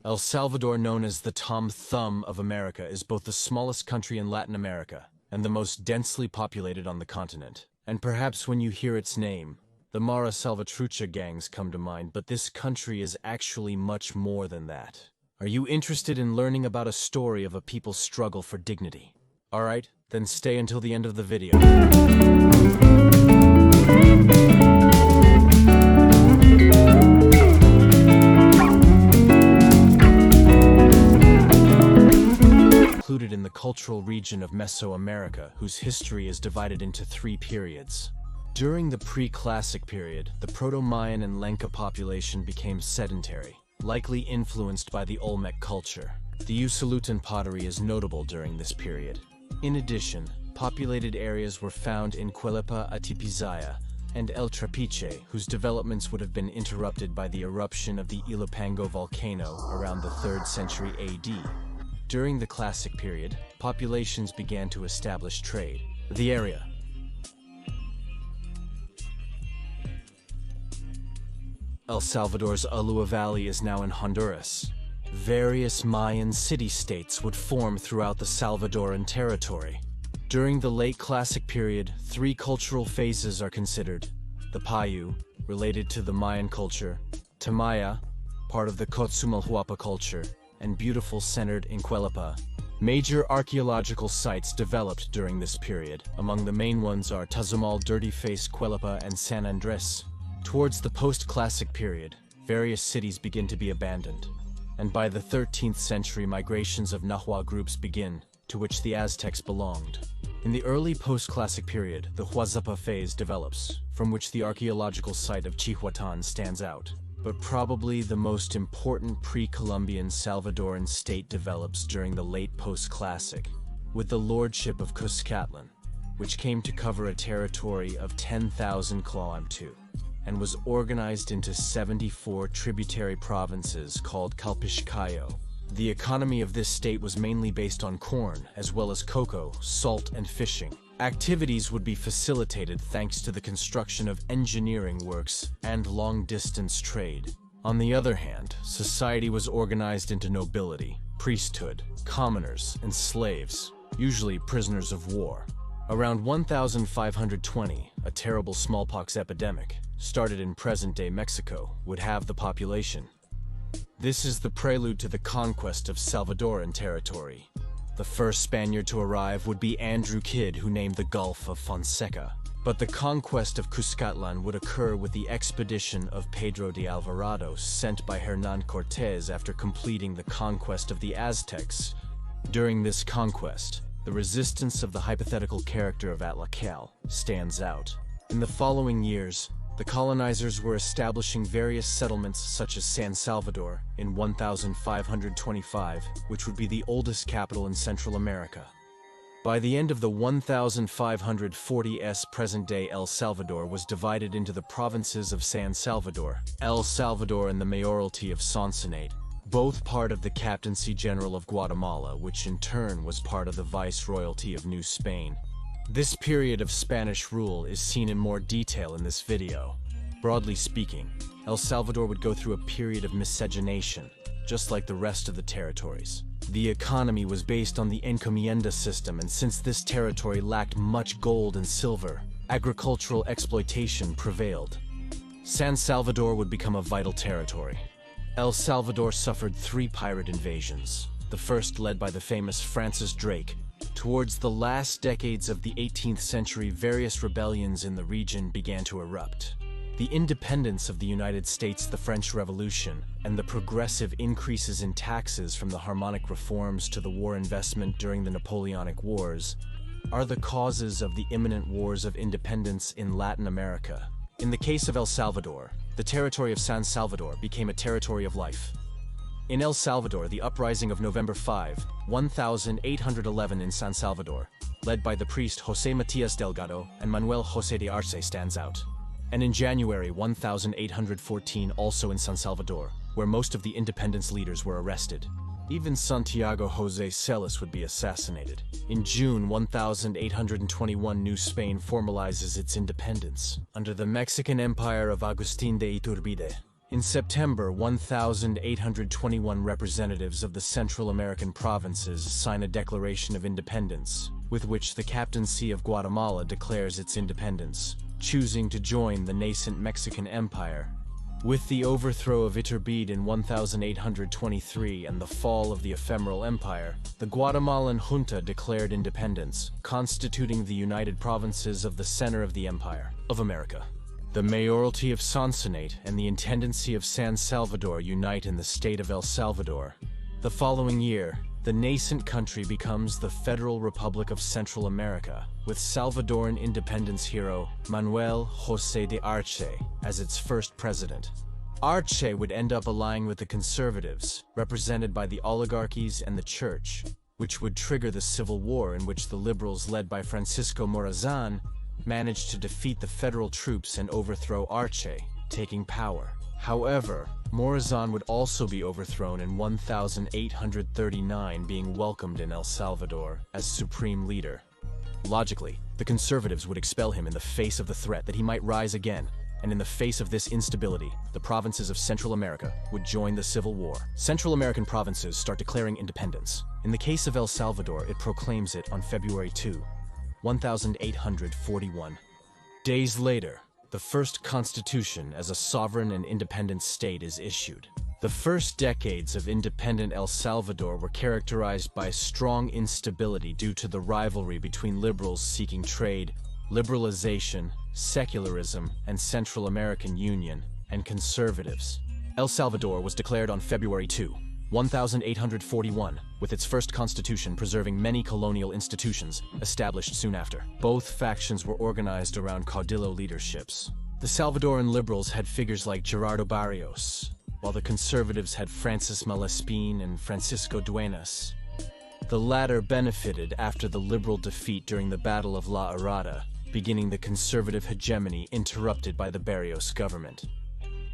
El Salvador, known as the Tom Thumb of America, is both the smallest country in Latin America and the most densely populated on the continent. And perhaps when you hear its name, the Mara Salvatrucha gangs come to mind, but this country is actually much more than that. Are you interested in learning about a story of a people's struggle for dignity? Alright, then stay until the end of the video. Included in the cultural region of Mesoamerica, whose history is divided into three periods. During the pre-classic period, the Proto-Mayan and Lenca population became sedentary, likely influenced by the Olmec culture. The Usalutan pottery is notable during this period. In addition, populated areas were found in Cuelapa Atipizaya and El Trapiche, whose developments would have been interrupted by the eruption of the Ilopango volcano around the 3rd century AD. During the Classic period, populations began to establish trade. The area El Salvador's Ulua Valley is now in Honduras. Various Mayan city-states would form throughout the Salvadoran territory. During the late Classic period, three cultural phases are considered. The Payu, related to the Mayan culture, Tamaya, part of the Cotzumalhuapa culture, and Beautiful, centered in Cuelapa. Major archaeological sites developed during this period. Among the main ones are Tazumal, Dirty Face, Cuelapa, and San Andres. Towards the post-Classic period, various cities begin to be abandoned, and by the 13th century migrations of Nahua groups begin, to which the Aztecs belonged. In the early post-Classic period, the Huazapa phase develops, from which the archaeological site of Chihuatan stands out. But probably the most important pre-Columbian Salvadoran state develops during the late post-Classic, with the lordship of Cuscatlan, which came to cover a territory of 10,000 km2, and was organized into 74 tributary provinces called Calpishcayo. The economy of this state was mainly based on corn, as well as cocoa, salt, and fishing. Activities would be facilitated thanks to the construction of engineering works and long-distance trade. On the other hand, society was organized into nobility, priesthood, commoners, and slaves, usually prisoners of war. Around 1520, a terrible smallpox epidemic, started in present-day Mexico, would have the population. This is the prelude to the conquest of Salvadoran territory. The first Spaniard to arrive would be Andrew Kidd, who named the Gulf of Fonseca. But the conquest of Cuscatlan would occur with the expedition of Pedro de Alvarado, sent by Hernán Cortés after completing the conquest of the Aztecs. During this conquest, the resistance of the hypothetical character of Atlacal stands out. In the following years, the colonizers were establishing various settlements such as San Salvador in 1525, which would be the oldest capital in Central America. By the end of the 1540s, present-day El Salvador was divided into the provinces of San Salvador, El Salvador, and the mayoralty of Sonsonate, both part of the Captaincy General of Guatemala, which in turn was part of the Viceroyalty of New Spain. This period of Spanish rule is seen in more detail in this video. Broadly speaking, El Salvador would go through a period of miscegenation, just like the rest of the territories. The economy was based on the encomienda system, and since this territory lacked much gold and silver, agricultural exploitation prevailed. San Salvador would become a vital territory. El Salvador suffered 3 pirate invasions, the first led by the famous Francis Drake. Towards the last decades of the 18th century, various rebellions in the region began to erupt. The independence of the United States, the French Revolution, and the progressive increases in taxes from the Harmonic reforms to the war investment during the Napoleonic Wars are the causes of the imminent wars of independence in Latin America. In the case of El Salvador, the territory of San Salvador became a territory of life. In El Salvador, the uprising of November 5, 1811 in San Salvador, led by the priest José Matías Delgado and Manuel José de Arce, stands out. And in January 1814, also in San Salvador, where most of the independence leaders were arrested. Even Santiago José Celis would be assassinated. In June 1821, New Spain formalizes its independence under the Mexican Empire of Agustín de Iturbide. In September, 1,821 representatives of the Central American provinces sign a Declaration of Independence, with which the Captaincy of Guatemala declares its independence, choosing to join the nascent Mexican Empire. With the overthrow of Iturbide in 1823 and the fall of the ephemeral empire, the Guatemalan junta declared independence, constituting the United Provinces of the center of the Empire of America. The mayoralty of Sonsonate and the intendancy of San Salvador unite in the state of El Salvador. The following year, the nascent country becomes the Federal Republic of Central America, with Salvadoran independence hero Manuel José de Arce as its first president. Arce would end up allying with the conservatives, represented by the oligarchies and the church, which would trigger the civil war in which the liberals led by Francisco Morazán managed to defeat the federal troops and overthrow Arce, taking power. However, Morazán would also be overthrown in 1839, being welcomed in El Salvador as supreme leader. Logically, the conservatives would expel him in the face of the threat that he might rise again, and in the face of this instability, the provinces of Central America would join the Civil War. Central American provinces start declaring independence. In the case of El Salvador, it proclaims it on February 2, 1841. Days later, the first constitution as a sovereign and independent state is issued. The first decades of independent El Salvador were characterized by strong instability due to the rivalry between liberals seeking trade, liberalization, secularism, and Central American Union, and conservatives. El Salvador was declared on February 2, 1841, with its first constitution preserving many colonial institutions established soon after. Both factions were organized around caudillo leaderships. The Salvadoran liberals had figures like Gerardo Barrios, while the conservatives had Francis Malespin and Francisco Duenas. The latter benefited after the liberal defeat during the Battle of La Arada, beginning the conservative hegemony interrupted by the Barrios government.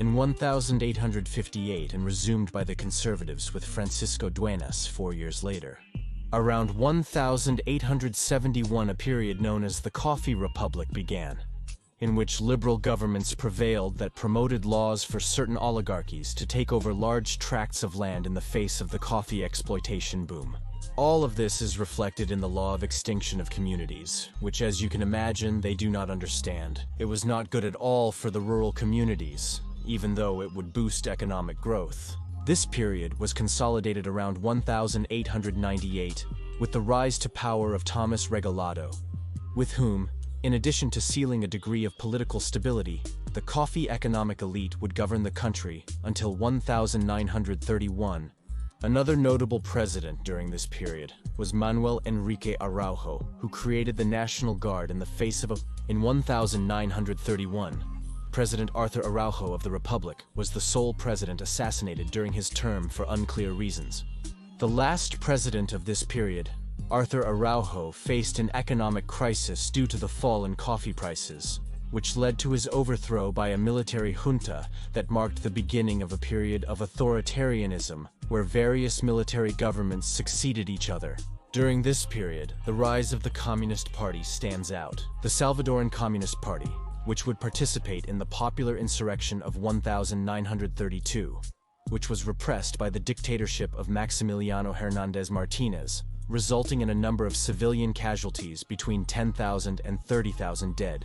In 1858 and resumed by the conservatives with Francisco Duenas 4 years later. Around 1871 a period known as the Coffee Republic began, in which liberal governments prevailed that promoted laws for certain oligarchies to take over large tracts of land in the face of the coffee exploitation boom. All of this is reflected in the law of extinction of communities, which, as you can imagine, they do not understand. It was not good at all for the rural communities, even though it would boost economic growth. This period was consolidated around 1898 with the rise to power of Thomas Regalado, with whom, in addition to sealing a degree of political stability, the coffee economic elite would govern the country until 1931. Another notable president during this period was Manuel Enrique Araujo, who created the National Guard in the face of in 1931. President Arthur Araujo of the Republic was the sole president assassinated during his term for unclear reasons. The last president of this period, Arthur Araujo, faced an economic crisis due to the fall in coffee prices, which led to his overthrow by a military junta that marked the beginning of a period of authoritarianism, where various military governments succeeded each other. During this period, the rise of the Communist Party stands out. The Salvadoran Communist Party, which would participate in the popular insurrection of 1932, which was repressed by the dictatorship of Maximiliano Hernández Martínez, resulting in a number of civilian casualties between 10,000 and 30,000 dead.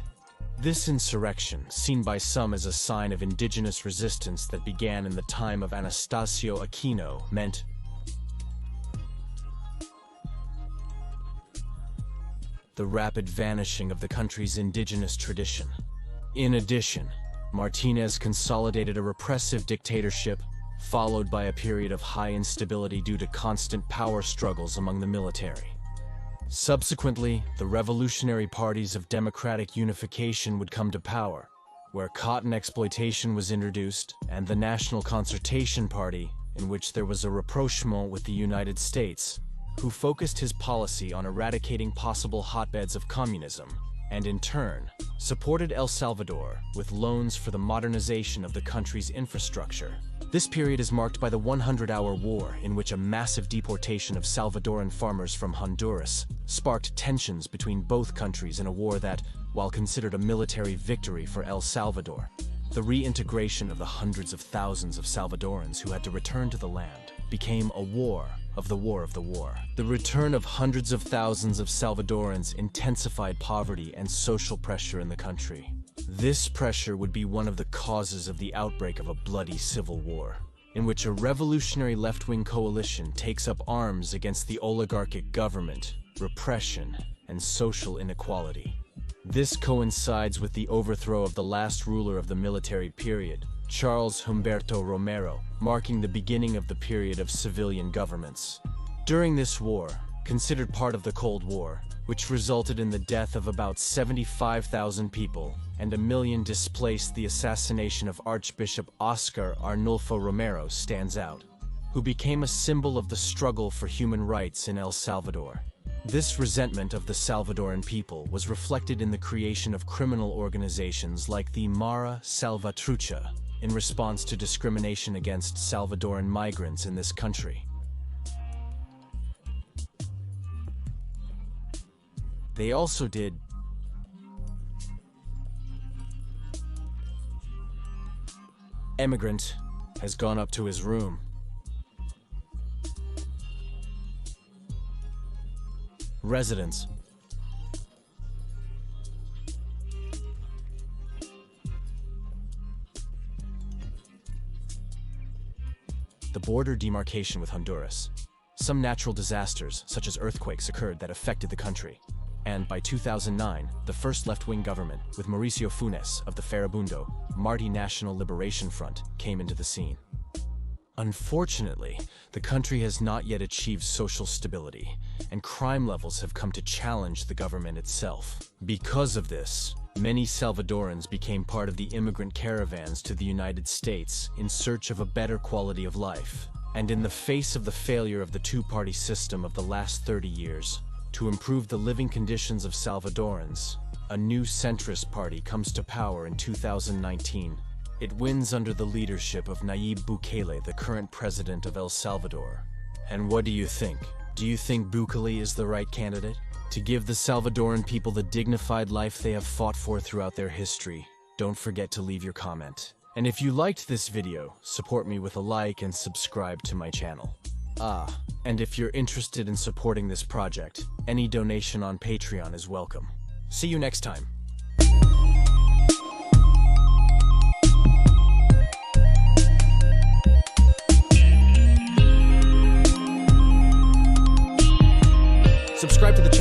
This insurrection, seen by some as a sign of indigenous resistance that began in the time of Anastasio Aquino, meant the rapid vanishing of the country's indigenous tradition. In addition, Martínez consolidated a repressive dictatorship, followed by a period of high instability due to constant power struggles among the military. Subsequently, the revolutionary parties of democratic unification would come to power, where cotton exploitation was introduced, and the National Concertation Party, in which there was a rapprochement with the United States, who focused his policy on eradicating possible hotbeds of communism, and in turn, supported El Salvador with loans for the modernization of the country's infrastructure. This period is marked by the 100-hour war, in which a massive deportation of Salvadoran farmers from Honduras sparked tensions between both countries in a war that, while considered a military victory for El Salvador, The reintegration of the hundreds of thousands of Salvadorans who had to return to the land became a war of the war of the war. The return of hundreds of thousands of Salvadorans intensified poverty and social pressure in the country. This pressure would be one of the causes of the outbreak of a bloody civil war, in which a revolutionary left-wing coalition takes up arms against the oligarchic government, repression, and social inequality. This coincides with the overthrow of the last ruler of the military period, Charles Humberto Romero, marking the beginning of the period of civilian governments. During this war, considered part of the Cold War, which resulted in the death of about 75,000 people and 1 million displaced, the assassination of Archbishop Oscar Arnulfo Romero stands out, who became a symbol of the struggle for human rights in El Salvador. This resentment of the Salvadoran people was reflected in the creation of criminal organizations like the Mara Salvatrucha in response to discrimination against Salvadoran migrants in this country. They also did Immigrant has gone up to his room. Residents. The border demarcation with Honduras. Some natural disasters, such as earthquakes, occurred that affected the country. And by 2009, the first left-wing government, with Mauricio Funes of the Farabundo, Marti National Liberation Front, came into the scene. Unfortunately, the country has not yet achieved social stability, and crime levels have come to challenge the government itself. Because of this, many Salvadorans became part of the immigrant caravans to the United States in search of a better quality of life. And in the face of the failure of the two-party system of the last 30 years, to improve the living conditions of Salvadorans, a new centrist party comes to power in 2019. It wins under the leadership of Nayib Bukele, the current president of El Salvador. And what do you think? Do you think Bukele is the right candidate to give the Salvadoran people the dignified life they have fought for throughout their history? Don't forget to leave your comment. And if you liked this video, support me with a like and subscribe to my channel. And if you're interested in supporting this project, any donation on Patreon is welcome. See you next time. Subscribe to the channel.